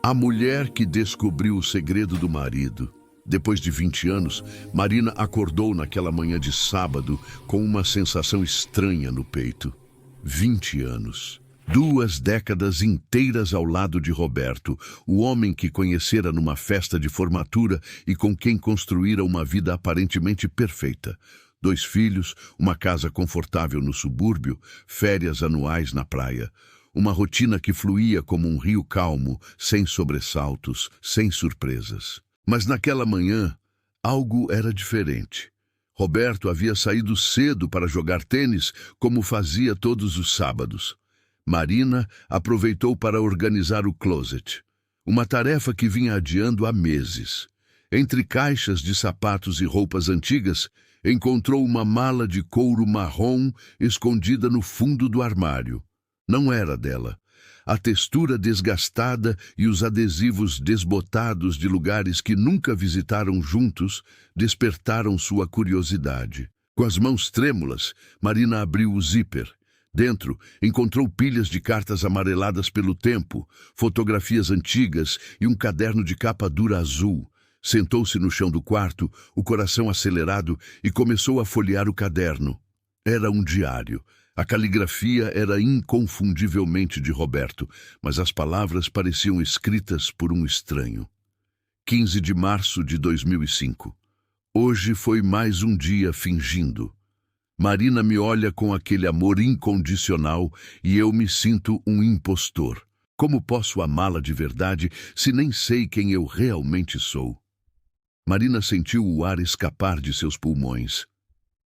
A mulher que descobriu o segredo do marido. Depois de 20 anos, Marina acordou naquela manhã de sábado com uma sensação estranha no peito. 20 anos. 2 décadas inteiras ao lado de Roberto, o homem que conhecera numa festa de formatura e com quem construíra uma vida aparentemente perfeita. 2 filhos, uma casa confortável no subúrbio, férias anuais na praia. Uma rotina que fluía como um rio calmo, sem sobressaltos, sem surpresas. Mas naquela manhã, algo era diferente. Roberto havia saído cedo para jogar tênis, como fazia todos os sábados. Marina aproveitou para organizar o closet, uma tarefa que vinha adiando há meses. Entre caixas de sapatos e roupas antigas, encontrou uma mala de couro marrom escondida no fundo do armário. Não era dela. A textura desgastada e os adesivos desbotados de lugares que nunca visitaram juntos despertaram sua curiosidade. Com as mãos trêmulas, Marina abriu o zíper. Dentro, encontrou pilhas de cartas amareladas pelo tempo, fotografias antigas e um caderno de capa dura azul. Sentou-se no chão do quarto, o coração acelerado, e começou a folhear o caderno. Era um diário. A caligrafia era inconfundivelmente de Roberto, mas as palavras pareciam escritas por um estranho. 15 de março de 2005. Hoje foi mais um dia fingindo. Marina me olha com aquele amor incondicional e eu me sinto um impostor. Como posso amá-la de verdade se nem sei quem eu realmente sou? Marina sentiu o ar escapar de seus pulmões.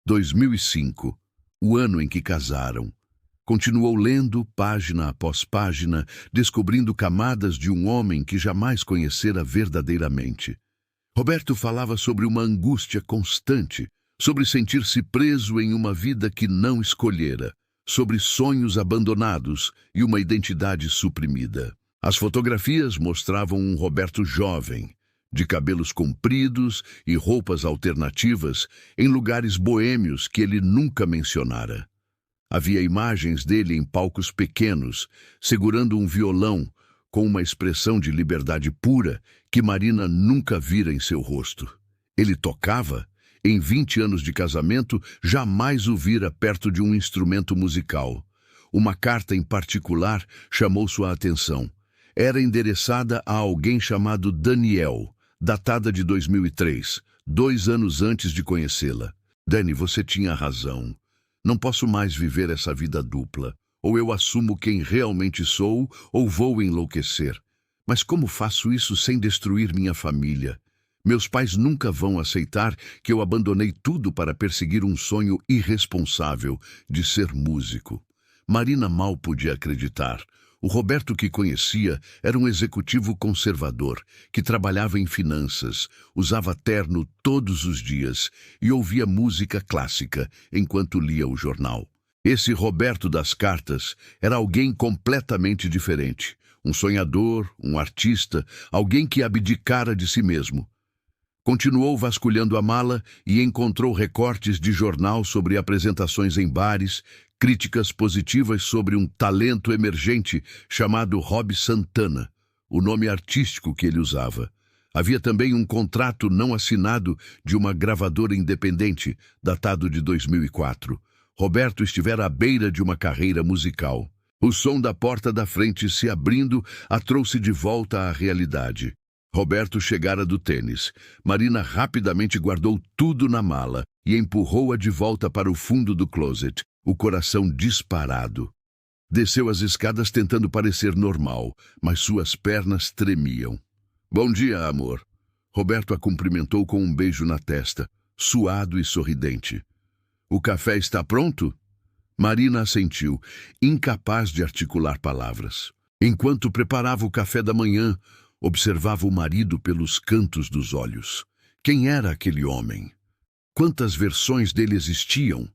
2005. O ano em que casaram. Continuou lendo, página após página, descobrindo camadas de um homem que jamais conhecera verdadeiramente. Roberto falava sobre uma angústia constante, sobre sentir-se preso em uma vida que não escolhera, sobre sonhos abandonados e uma identidade suprimida. As fotografias mostravam um Roberto jovem, de cabelos compridos e roupas alternativas, em lugares boêmios que ele nunca mencionara. Havia imagens dele em palcos pequenos, segurando um violão, com uma expressão de liberdade pura que Marina nunca vira em seu rosto. Ele tocava? Em 20 anos de casamento, jamais o vira perto de um instrumento musical. Uma carta em particular chamou sua atenção. Era endereçada a alguém chamado Daniel, datada de 2003, 2 anos antes de conhecê-la. Dani, você tinha razão. Não posso mais viver essa vida dupla. Ou eu assumo quem realmente sou, ou vou enlouquecer. Mas como faço isso sem destruir minha família? Meus pais nunca vão aceitar que eu abandonei tudo para perseguir um sonho irresponsável de ser músico. Marina mal podia acreditar. O Roberto que conhecia era um executivo conservador, que trabalhava em finanças, usava terno todos os dias e ouvia música clássica enquanto lia o jornal. Esse Roberto das cartas era alguém completamente diferente. Um sonhador, um artista, alguém que abdicara de si mesmo. Continuou vasculhando a mala e encontrou recortes de jornal sobre apresentações em bares, críticas positivas sobre um talento emergente chamado Rob Santana, o nome artístico que ele usava. Havia também um contrato não assinado de uma gravadora independente, datado de 2004. Roberto estivera à beira de uma carreira musical. O som da porta da frente se abrindo a trouxe de volta à realidade. Roberto chegara do tênis. Marina rapidamente guardou tudo na mala e empurrou-a de volta para o fundo do closet, o coração disparado. Desceu as escadas tentando parecer normal, mas suas pernas tremiam. Bom dia, amor. Roberto a cumprimentou com um beijo na testa, suado e sorridente. O café está pronto? Marina assentiu, incapaz de articular palavras. Enquanto preparava o café da manhã, observava o marido pelos cantos dos olhos. Quem era aquele homem? Quantas versões dele existiam?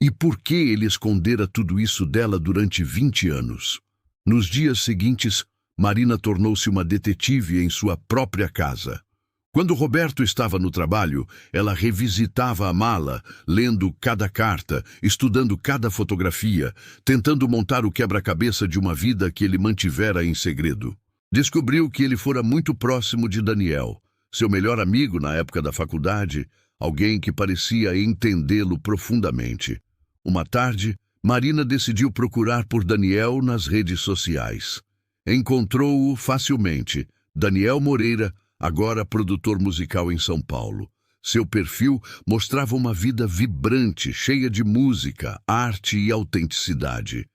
E por que ele escondera tudo isso dela durante 20 anos? Nos dias seguintes, Marina tornou-se uma detetive em sua própria casa. Quando Roberto estava no trabalho, ela revisitava a mala, lendo cada carta, estudando cada fotografia, tentando montar o quebra-cabeça de uma vida que ele mantivera em segredo. Descobriu que ele fora muito próximo de Daniel, seu melhor amigo na época da faculdade, alguém que parecia entendê-lo profundamente. Uma tarde, Marina decidiu procurar por Daniel nas redes sociais. Encontrou-o facilmente. Daniel Moreira, agora produtor musical em São Paulo. Seu perfil mostrava uma vida vibrante, cheia de música, arte e autenticidade.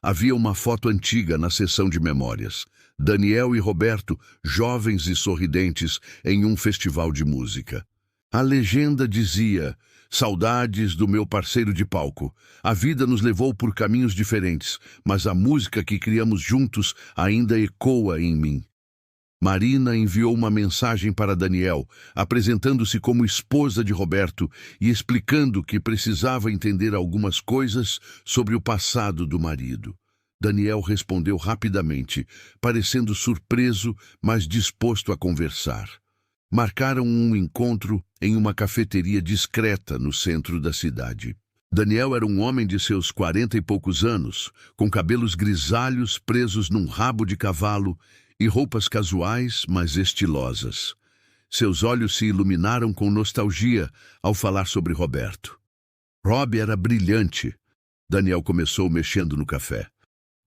Havia uma foto antiga na seção de memórias. Daniel e Roberto, jovens e sorridentes, em um festival de música. A legenda dizia: "Saudades do meu parceiro de palco. A vida nos levou por caminhos diferentes, mas a música que criamos juntos ainda ecoa em mim." Marina enviou uma mensagem para Daniel, apresentando-se como esposa de Roberto e explicando que precisava entender algumas coisas sobre o passado do marido. Daniel respondeu rapidamente, parecendo surpreso, mas disposto a conversar. Marcaram um encontro em uma cafeteria discreta no centro da cidade. Daniel era um homem de seus 40 e poucos anos, com cabelos grisalhos presos num rabo de cavalo e roupas casuais, mas estilosas. Seus olhos se iluminaram com nostalgia ao falar sobre Roberto. Rob era brilhante. Daniel começou mexendo no café.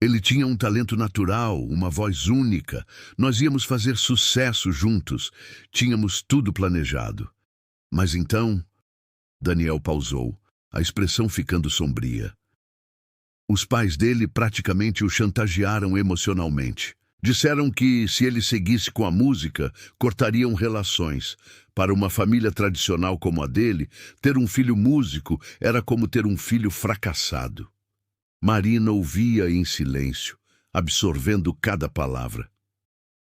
Ele tinha um talento natural, uma voz única. Nós íamos fazer sucesso juntos. Tínhamos tudo planejado. Mas então, Daniel pausou, a expressão ficando sombria. Os pais dele praticamente o chantagearam emocionalmente. Disseram que, se ele seguisse com a música, cortariam relações. Para uma família tradicional como a dele, ter um filho músico era como ter um filho fracassado. Marina ouvia em silêncio, absorvendo cada palavra.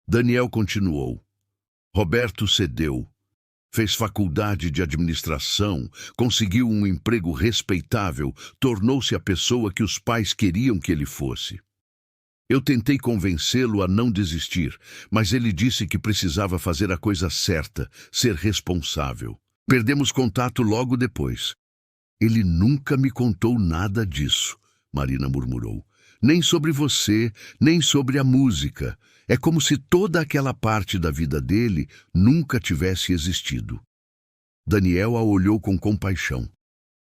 Daniel continuou. Roberto cedeu. Fez faculdade de administração, conseguiu um emprego respeitável, tornou-se a pessoa que os pais queriam que ele fosse. Eu tentei convencê-lo a não desistir, mas ele disse que precisava fazer a coisa certa, ser responsável. Perdemos contato logo depois. Ele nunca me contou nada disso, Marina murmurou. Nem sobre você, nem sobre a música. É como se toda aquela parte da vida dele nunca tivesse existido. Daniel a olhou com compaixão.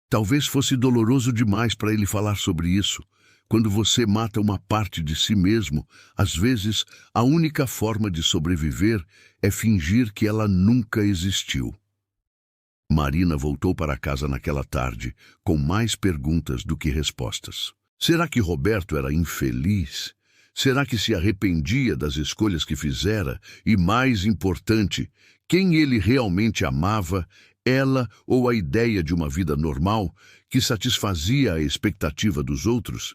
Talvez fosse doloroso demais para ele falar sobre isso. Quando você mata uma parte de si mesmo, às vezes a única forma de sobreviver é fingir que ela nunca existiu. Marina voltou para casa naquela tarde, com mais perguntas do que respostas. Será que Roberto era infeliz? Será que se arrependia das escolhas que fizera? E, mais importante, quem ele realmente amava, ela ou a ideia de uma vida normal que satisfazia a expectativa dos outros?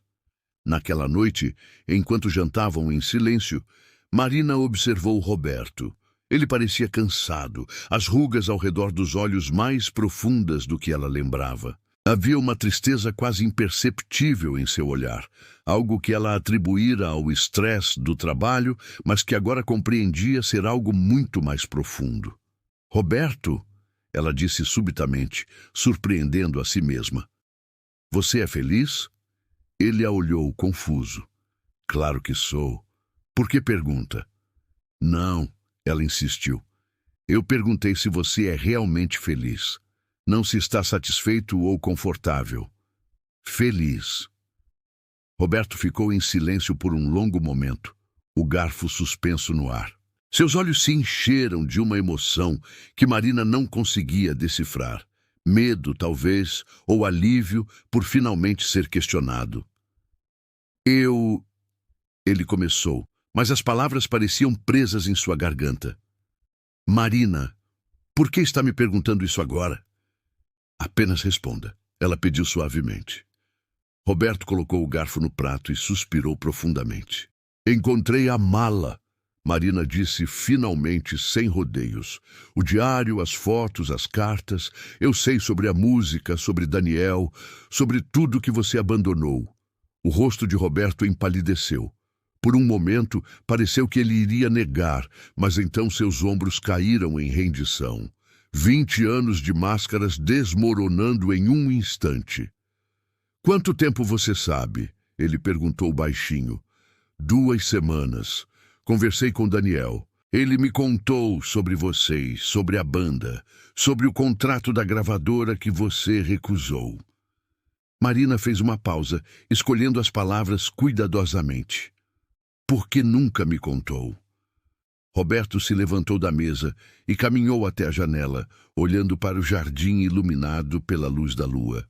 Naquela noite, enquanto jantavam em silêncio, Marina observou Roberto. Ele parecia cansado, as rugas ao redor dos olhos mais profundas do que ela lembrava. Havia uma tristeza quase imperceptível em seu olhar, algo que ela atribuíra ao estresse do trabalho, mas que agora compreendia ser algo muito mais profundo. "Roberto", ela disse subitamente, surpreendendo a si mesma. "Você é feliz?" Ele a olhou, confuso. "Claro que sou. Por que pergunta?" "Não", ela insistiu. "Eu perguntei se você é realmente feliz. Não se está satisfeito ou confortável." "Feliz." Roberto ficou em silêncio por um longo momento, o garfo suspenso no ar. Seus olhos se encheram de uma emoção que Marina não conseguia decifrar. Medo, talvez, ou alívio por finalmente ser questionado. Ele começou, mas as palavras pareciam presas em sua garganta. "Marina, por que está me perguntando isso agora?" "Apenas responda", ela pediu suavemente. Roberto colocou o garfo no prato e suspirou profundamente. "Encontrei a mala", Marina disse finalmente, sem rodeios. "O diário, as fotos, as cartas. Eu sei sobre a música, sobre Daniel, sobre tudo que você abandonou." O rosto de Roberto empalideceu. Por um momento, pareceu que ele iria negar, mas então seus ombros caíram em rendição. 20 anos de máscaras desmoronando em um instante. "Quanto tempo você sabe?" ele perguntou baixinho. 2 semanas. Conversei com Daniel. Ele me contou sobre vocês, sobre a banda, sobre o contrato da gravadora que você recusou. Marina fez uma pausa, escolhendo as palavras cuidadosamente. Por que nunca me contou? Roberto se levantou da mesa e caminhou até a janela, olhando para o jardim iluminado pela luz da lua.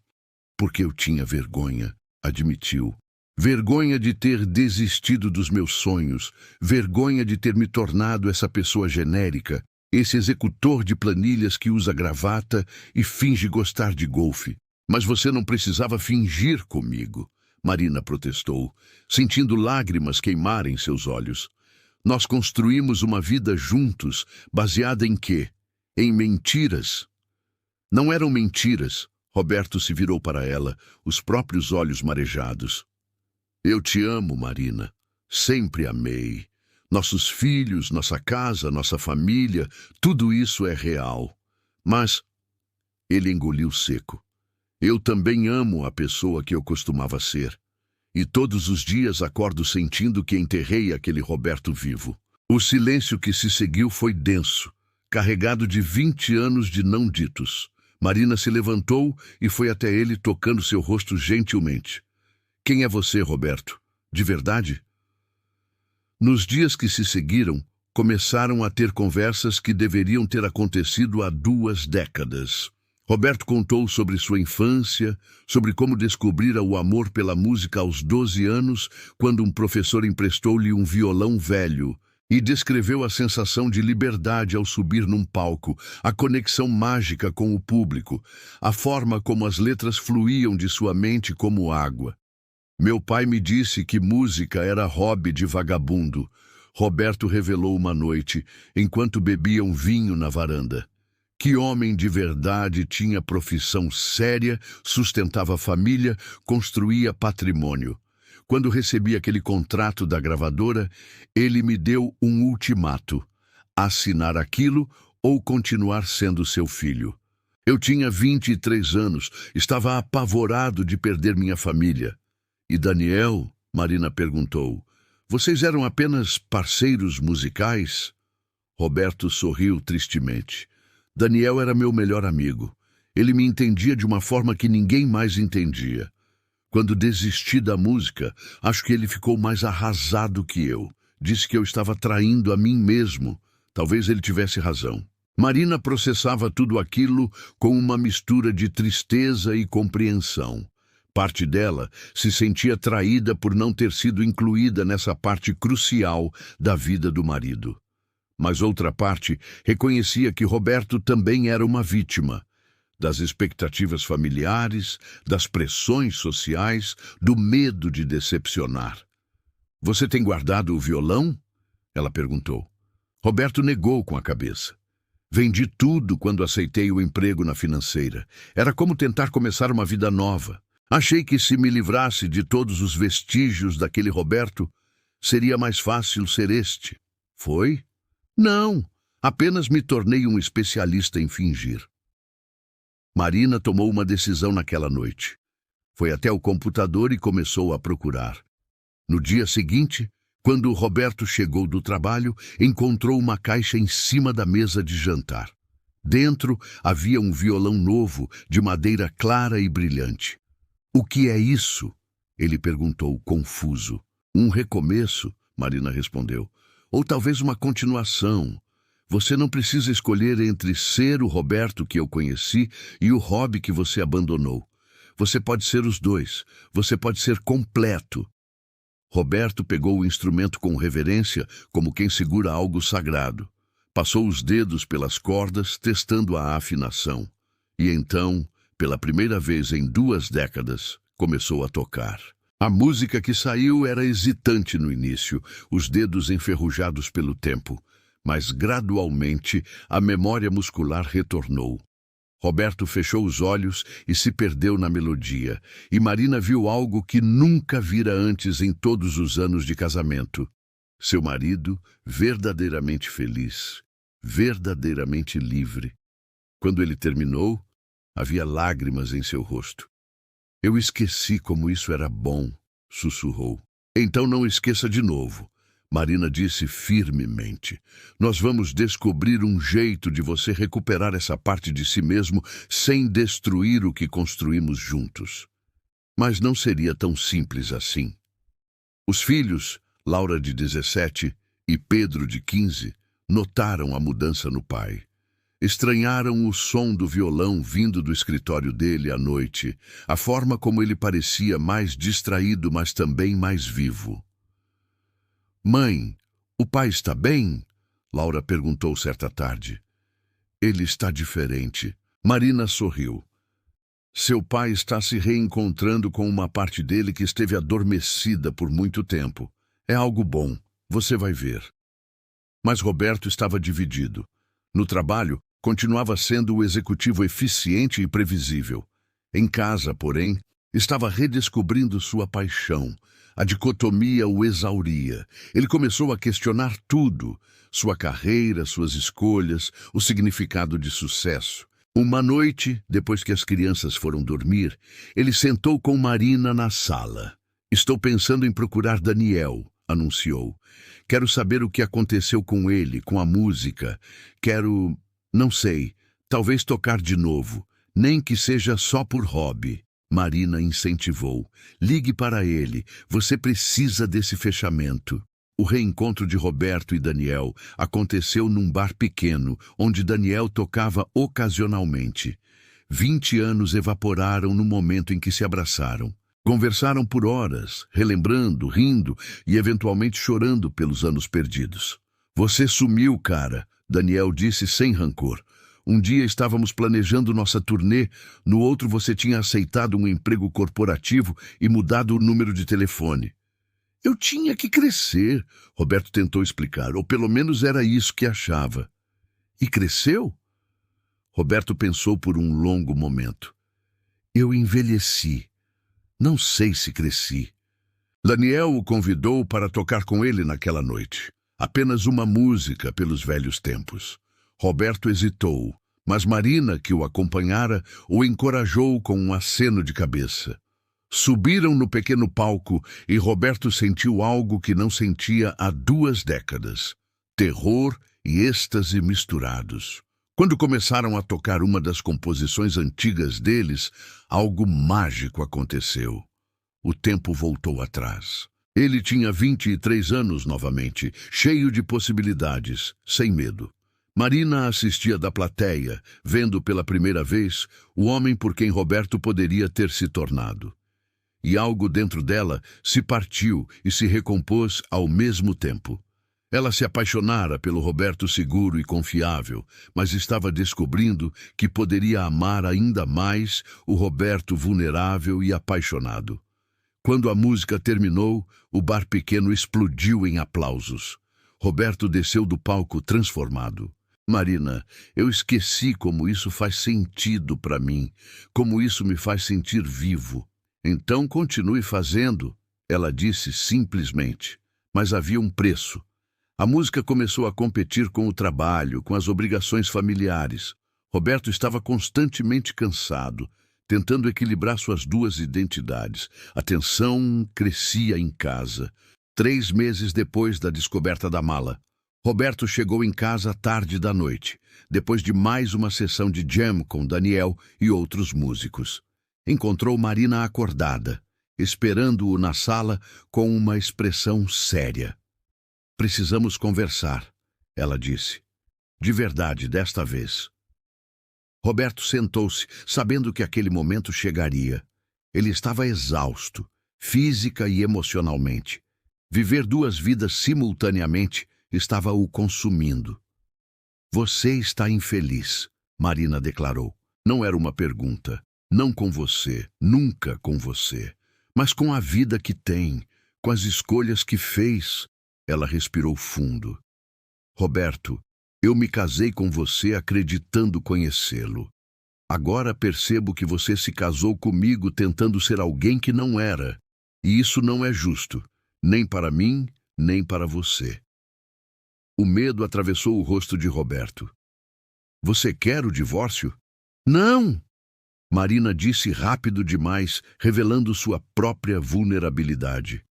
Porque eu tinha vergonha, admitiu. Vergonha de ter desistido dos meus sonhos, vergonha de ter me tornado essa pessoa genérica, esse executor de planilhas que usa gravata e finge gostar de golfe. Mas você não precisava fingir comigo, Marina protestou, sentindo lágrimas queimarem seus olhos. Nós construímos uma vida juntos, baseada em quê? Em mentiras. Não eram mentiras. Roberto se virou para ela, os próprios olhos marejados. Eu te amo, Marina. Sempre amei. Nossos filhos, nossa casa, nossa família, tudo isso é real. Mas ele engoliu seco. Eu também amo a pessoa que eu costumava ser. E todos os dias acordo sentindo que enterrei aquele Roberto vivo. O silêncio que se seguiu foi denso, carregado de 20 anos de não ditos. Marina se levantou e foi até ele tocando seu rosto gentilmente. Quem é você, Roberto? De verdade? Nos dias que se seguiram, começaram a ter conversas que deveriam ter acontecido há 2 décadas. Roberto contou sobre sua infância, sobre como descobrira o amor pela música aos 12 anos, quando um professor emprestou-lhe um violão velho, e descreveu a sensação de liberdade ao subir num palco, a conexão mágica com o público, a forma como as letras fluíam de sua mente como água. Meu pai me disse que música era hobby de vagabundo, Roberto revelou uma noite, enquanto bebiam vinho na varanda. Que homem de verdade tinha profissão séria, sustentava a família, construía patrimônio. Quando recebi aquele contrato da gravadora, ele me deu um ultimato: assinar aquilo ou continuar sendo seu filho. Eu tinha 23 anos, estava apavorado de perder minha família. E Daniel? Marina perguntou. Vocês eram apenas parceiros musicais? Roberto sorriu tristemente. Daniel era meu melhor amigo. Ele me entendia de uma forma que ninguém mais entendia. Quando desisti da música, acho que ele ficou mais arrasado que eu. Disse que eu estava traindo a mim mesmo. Talvez ele tivesse razão. Marina processava tudo aquilo com uma mistura de tristeza e compreensão. Parte dela se sentia traída por não ter sido incluída nessa parte crucial da vida do marido. Mas outra parte reconhecia que Roberto também era uma vítima das expectativas familiares, das pressões sociais, do medo de decepcionar. Você tem guardado o violão? Ela perguntou. Roberto negou com a cabeça. Vendi tudo quando aceitei o emprego na financeira. Era como tentar começar uma vida nova. Achei que se me livrasse de todos os vestígios daquele Roberto, seria mais fácil ser este. Foi? Não, apenas me tornei um especialista em fingir. Marina tomou uma decisão naquela noite. Foi até o computador e começou a procurar. No dia seguinte, quando Roberto chegou do trabalho, encontrou uma caixa em cima da mesa de jantar. Dentro havia um violão novo, de madeira clara e brilhante. O que é isso? Ele perguntou, confuso. Um recomeço, Marina respondeu. Ou talvez uma continuação. Você não precisa escolher entre ser o Roberto que eu conheci e o hobby que você abandonou. Você pode ser os dois. Você pode ser completo. Roberto pegou o instrumento com reverência, como quem segura algo sagrado. Passou os dedos pelas cordas, testando a afinação. E então, pela primeira vez em 2 décadas, começou a tocar. A música que saiu era hesitante no início, os dedos enferrujados pelo tempo, mas gradualmente a memória muscular retornou. Roberto fechou os olhos e se perdeu na melodia, e Marina viu algo que nunca vira antes em todos os anos de casamento. Seu marido verdadeiramente feliz, verdadeiramente livre. Quando ele terminou, havia lágrimas em seu rosto. Eu esqueci como isso era bom, sussurrou. Então não esqueça de novo. Marina disse firmemente. Nós vamos descobrir um jeito de você recuperar essa parte de si mesmo sem destruir o que construímos juntos. Mas não seria tão simples assim. Os filhos, Laura de 17 e Pedro de 15, notaram a mudança no pai. Estranharam o som do violão vindo do escritório dele à noite, a forma como ele parecia mais distraído, mas também mais vivo. Mãe, o pai está bem? Laura perguntou certa tarde. Ele está diferente. Marina sorriu. Seu pai está se reencontrando com uma parte dele que esteve adormecida por muito tempo. É algo bom, você vai ver. Mas Roberto estava dividido. No trabalho, continuava sendo o executivo eficiente e previsível. Em casa, porém, estava redescobrindo sua paixão. A dicotomia o exauria. Ele começou a questionar tudo: sua carreira, suas escolhas, o significado de sucesso. Uma noite, depois que as crianças foram dormir, ele sentou com Marina na sala. Estou pensando em procurar Daniel, anunciou. Quero saber o que aconteceu com ele, com a música. Quero, não sei, talvez tocar de novo, nem que seja só por hobby. Marina incentivou. Ligue para ele, você precisa desse fechamento. O reencontro de Roberto e Daniel aconteceu num bar pequeno, onde Daniel tocava ocasionalmente. 20 anos evaporaram no momento em que se abraçaram. Conversaram por horas, relembrando, rindo e eventualmente chorando pelos anos perdidos. Você sumiu, cara, Daniel disse sem rancor. Um dia estávamos planejando nossa turnê, no outro você tinha aceitado um emprego corporativo e mudado o número de telefone. Eu tinha que crescer, Roberto tentou explicar, ou pelo menos era isso que achava. E cresceu? Roberto pensou por um longo momento. Eu envelheci. Não sei se cresci. Daniel o convidou para tocar com ele naquela noite. Apenas uma música pelos velhos tempos. Roberto hesitou, mas Marina, que o acompanhara, o encorajou com um aceno de cabeça. Subiram no pequeno palco e Roberto sentiu algo que não sentia há 2 décadas. Terror e êxtase misturados. Quando começaram a tocar uma das composições antigas deles, algo mágico aconteceu. O tempo voltou atrás. Ele tinha 23 anos novamente, cheio de possibilidades, sem medo. Marina assistia da plateia, vendo pela primeira vez o homem por quem Roberto poderia ter se tornado. E algo dentro dela se partiu e se recompôs ao mesmo tempo. Ela se apaixonara pelo Roberto seguro e confiável, mas estava descobrindo que poderia amar ainda mais o Roberto vulnerável e apaixonado. Quando a música terminou, o bar pequeno explodiu em aplausos. Roberto desceu do palco transformado. Marina, eu esqueci como isso faz sentido para mim, como isso me faz sentir vivo. Então continue fazendo, ela disse simplesmente. Mas havia um preço. A música começou a competir com o trabalho, com as obrigações familiares. Roberto estava constantemente cansado, tentando equilibrar suas 2 identidades. A tensão crescia em casa. 3 meses depois da descoberta da mala, Roberto chegou em casa tarde da noite, depois de mais uma sessão de jam com Daniel e outros músicos. Encontrou Marina acordada, esperando-o na sala com uma expressão séria. Precisamos conversar, ela disse. De verdade, desta vez. Roberto sentou-se, sabendo que aquele momento chegaria. Ele estava exausto, física e emocionalmente. Viver 2 vidas simultaneamente estava o consumindo. Você está infeliz, Marina declarou. Não era uma pergunta. Não com você, nunca com você, mas com a vida que tem, com as escolhas que fez. Ela respirou fundo. Roberto, eu me casei com você acreditando conhecê-lo. Agora percebo que você se casou comigo tentando ser alguém que não era. E isso não é justo, nem para mim, nem para você. O medo atravessou o rosto de Roberto. Você quer o divórcio? Não! Marina disse rápido demais, revelando sua própria vulnerabilidade.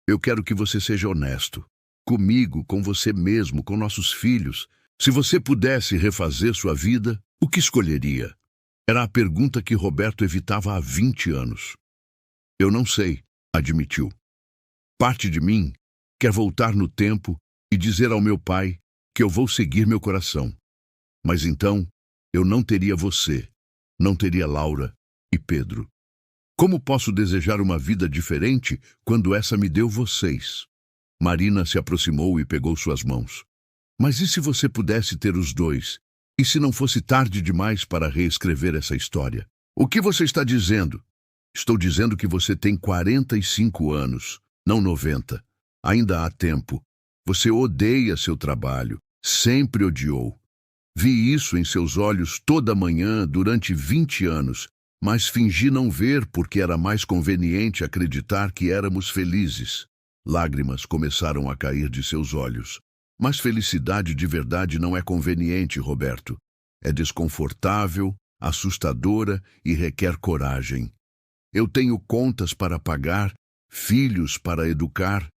Eu quero que você seja honesto. comigo, com você mesmo, com nossos filhos. Se você pudesse refazer sua vida, o que escolheria? Era a pergunta que Roberto evitava há 20 anos. Eu não sei, admitiu. Parte de mim quer voltar no tempo e dizer ao meu pai que eu vou seguir meu coração. Mas então eu não teria você, não teria Laura e Pedro. Como posso desejar uma vida diferente quando essa me deu vocês? Marina se aproximou e pegou suas mãos. Mas e se você pudesse ter os dois? E se não fosse tarde demais para reescrever essa história? O que você está dizendo? Estou dizendo que você tem 45 anos, não 90. Ainda há tempo. Você odeia seu trabalho, sempre odiou. Vi isso em seus olhos toda manhã durante 20 anos, mas fingi não ver porque era mais conveniente acreditar que éramos felizes. Lágrimas começaram a cair de seus olhos. Mas felicidade de verdade não é conveniente, Roberto. É desconfortável, assustadora e requer coragem. Eu tenho contas para pagar, filhos para educar,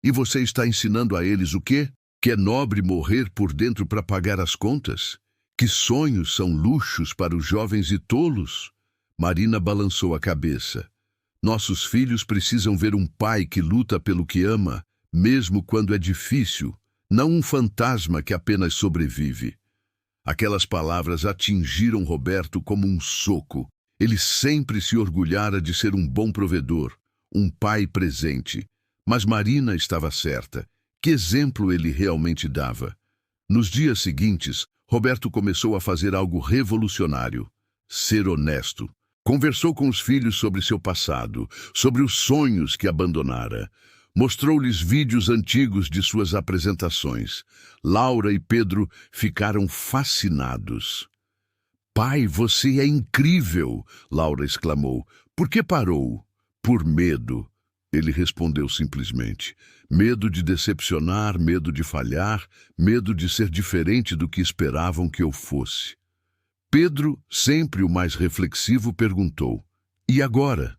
e você está ensinando a eles o quê? Que é nobre morrer por dentro para pagar as contas? Que sonhos são luxos para os jovens e tolos? Marina balançou a cabeça. Nossos filhos precisam ver um pai que luta pelo que ama, mesmo quando é difícil, não um fantasma que apenas sobrevive. Aquelas palavras atingiram Roberto como um soco. Ele sempre se orgulhara de ser um bom provedor, um pai presente. Mas Marina estava certa. Que exemplo ele realmente dava? Nos dias seguintes, Roberto começou a fazer algo revolucionário: ser honesto. Conversou com os filhos sobre seu passado, sobre os sonhos que abandonara. Mostrou-lhes vídeos antigos de suas apresentações. Laura e Pedro ficaram fascinados. Pai, você é incrível! Laura exclamou. Por que parou? Por medo. Ele respondeu simplesmente. Medo de decepcionar, medo de falhar, medo de ser diferente do que esperavam que eu fosse. Pedro, sempre o mais reflexivo, perguntou: E agora?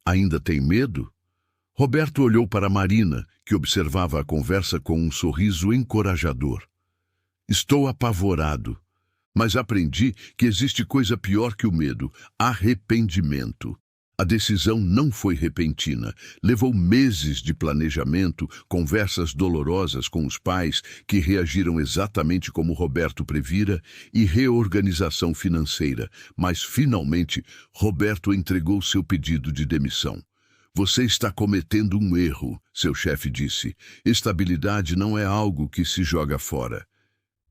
Ainda tem medo? Roberto olhou para Marina, que observava a conversa com um sorriso encorajador. Estou apavorado, mas aprendi que existe coisa pior que o medo: arrependimento. A decisão não foi repentina. Levou meses de planejamento, conversas dolorosas com os pais, que reagiram exatamente como Roberto previra, e reorganização financeira. Mas, finalmente, Roberto entregou seu pedido de demissão. Você está cometendo um erro, seu chefe disse. Estabilidade não é algo que se joga fora.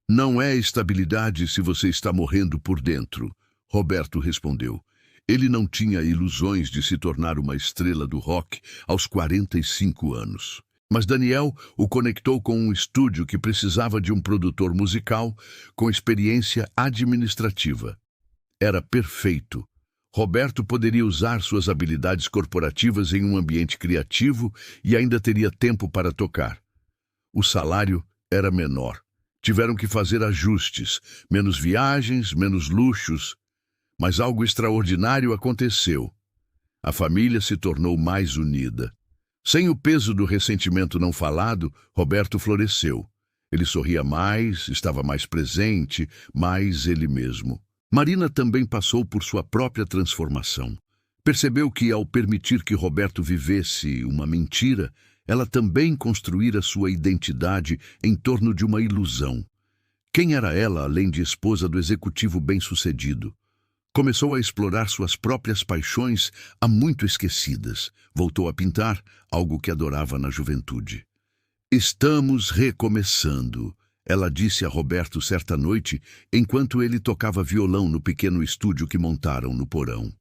Não é estabilidade se você está morrendo por dentro, Roberto respondeu. Ele não tinha ilusões de se tornar uma estrela do rock aos 45 anos. Mas Daniel o conectou com um estúdio que precisava de um produtor musical com experiência administrativa. Era perfeito. Roberto poderia usar suas habilidades corporativas em um ambiente criativo e ainda teria tempo para tocar. O salário era menor. Tiveram que fazer ajustes, menos viagens, menos luxos. Mas algo extraordinário aconteceu. A família se tornou mais unida. Sem o peso do ressentimento não falado, Roberto floresceu. Ele sorria mais, estava mais presente, mais ele mesmo. Marina também passou por sua própria transformação. Percebeu que, ao permitir que Roberto vivesse uma mentira, ela também construíra sua identidade em torno de uma ilusão. Quem era ela, além de esposa do executivo bem-sucedido? Começou a explorar suas próprias paixões há muito esquecidas. Voltou a pintar, algo que adorava na juventude. Estamos recomeçando, ela disse a Roberto certa noite, enquanto ele tocava violão no pequeno estúdio que montaram no porão.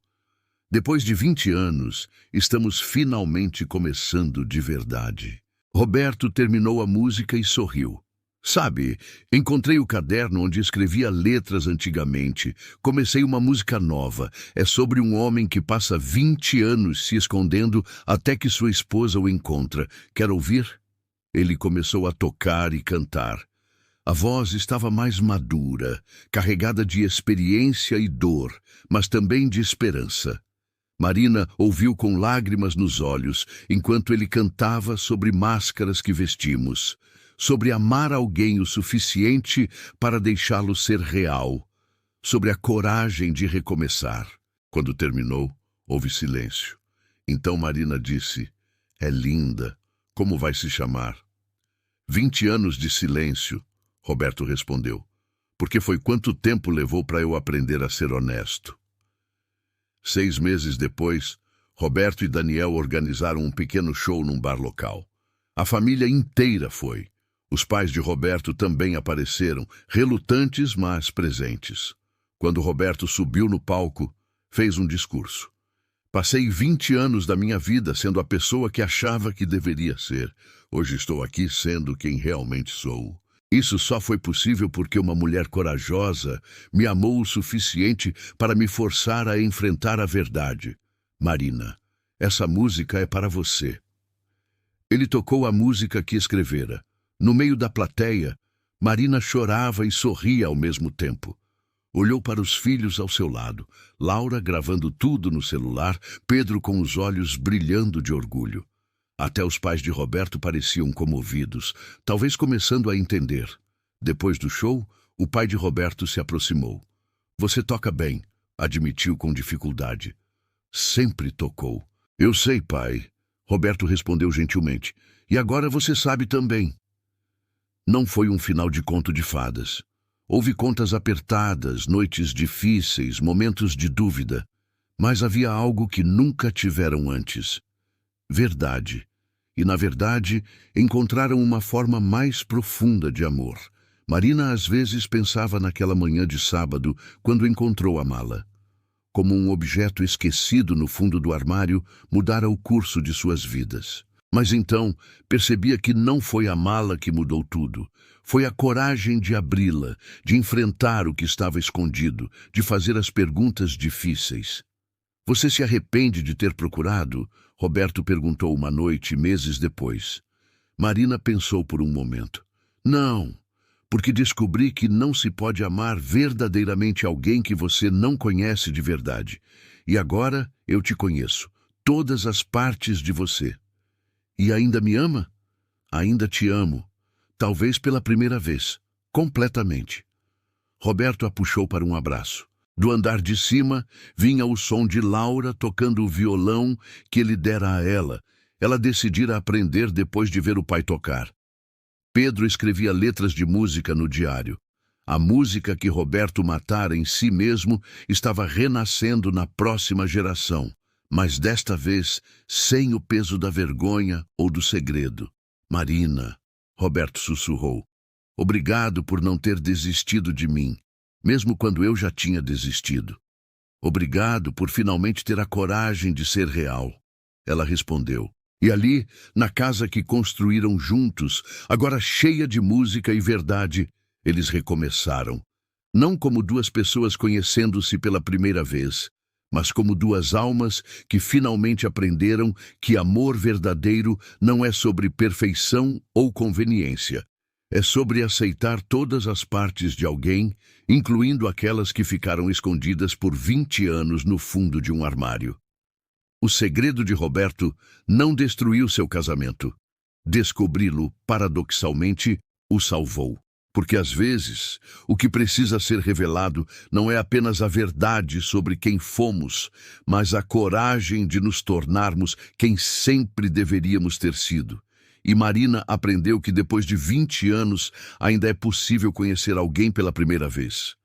Depois de 20 anos, estamos finalmente começando de verdade. Roberto terminou a música e sorriu. Sabe, encontrei o caderno onde escrevia letras antigamente. Comecei uma música nova. É sobre um homem que passa 20 anos se escondendo até que sua esposa o encontra. Quer ouvir? Ele começou a tocar e cantar. A voz estava mais madura, carregada de experiência e dor, mas também de esperança. Marina ouviu com lágrimas nos olhos, enquanto ele cantava sobre máscaras que vestimos, sobre amar alguém o suficiente para deixá-lo ser real, sobre a coragem de recomeçar. Quando terminou, houve silêncio. Então Marina disse: "É linda. Como vai se chamar?" 20 anos de silêncio, Roberto respondeu. Porque foi quanto tempo levou para eu aprender a ser honesto. 6 meses depois, Roberto e Daniel organizaram um pequeno show num bar local. A família inteira foi. Os pais de Roberto também apareceram, relutantes, mas presentes. Quando Roberto subiu no palco, fez um discurso. Passei 20 anos da minha vida sendo a pessoa que achava que deveria ser. Hoje estou aqui sendo quem realmente sou. Isso só foi possível porque uma mulher corajosa me amou o suficiente para me forçar a enfrentar a verdade. Marina, essa música é para você. Ele tocou a música que escrevera. No meio da plateia, Marina chorava e sorria ao mesmo tempo. Olhou para os filhos ao seu lado, Laura gravando tudo no celular, Pedro com os olhos brilhando de orgulho. Até os pais de Roberto pareciam comovidos, talvez começando a entender. Depois do show, o pai de Roberto se aproximou. "Você toca bem", admitiu com dificuldade. "Sempre tocou." "Eu sei, pai", Roberto respondeu gentilmente. "E agora você sabe também." Não foi um final de conto de fadas. Houve contas apertadas, noites difíceis, momentos de dúvida. Mas havia algo que nunca tiveram antes. Verdade. E, na verdade, encontraram uma forma mais profunda de amor. Marina às vezes pensava naquela manhã de sábado, quando encontrou a mala. Como um objeto esquecido no fundo do armário, mudara o curso de suas vidas. Mas então percebia que não foi a mala que mudou tudo. Foi a coragem de abri-la, de enfrentar o que estava escondido, de fazer as perguntas difíceis. "Você se arrepende de ter procurado?" Roberto perguntou uma noite, meses depois. Marina pensou por um momento. "Não, porque descobri que não se pode amar verdadeiramente alguém que você não conhece de verdade. E agora eu te conheço, todas as partes de você." "E ainda me ama?" "Ainda te amo. Talvez pela primeira vez. Completamente." Roberto a puxou para um abraço. Do andar de cima, vinha o som de Laura tocando o violão que ele dera a ela. Ela decidira aprender depois de ver o pai tocar. Pedro escrevia letras de música no diário. A música que Roberto matara em si mesmo estava renascendo na próxima geração. Mas desta vez, sem o peso da vergonha ou do segredo. "Marina", Roberto sussurrou, "obrigado por não ter desistido de mim, mesmo quando eu já tinha desistido. Obrigado por finalmente ter a coragem de ser real." Ela respondeu. E ali, na casa que construíram juntos, agora cheia de música e verdade, eles recomeçaram. Não como duas pessoas conhecendo-se pela primeira vez, mas como duas almas que finalmente aprenderam que amor verdadeiro não é sobre perfeição ou conveniência. É sobre aceitar todas as partes de alguém, incluindo aquelas que ficaram escondidas por 20 anos no fundo de um armário. O segredo de Roberto não destruiu seu casamento. Descobri-lo, paradoxalmente, o salvou. Porque às vezes, o que precisa ser revelado não é apenas a verdade sobre quem fomos, mas a coragem de nos tornarmos quem sempre deveríamos ter sido. E Marina aprendeu que depois de 20 anos ainda é possível conhecer alguém pela primeira vez.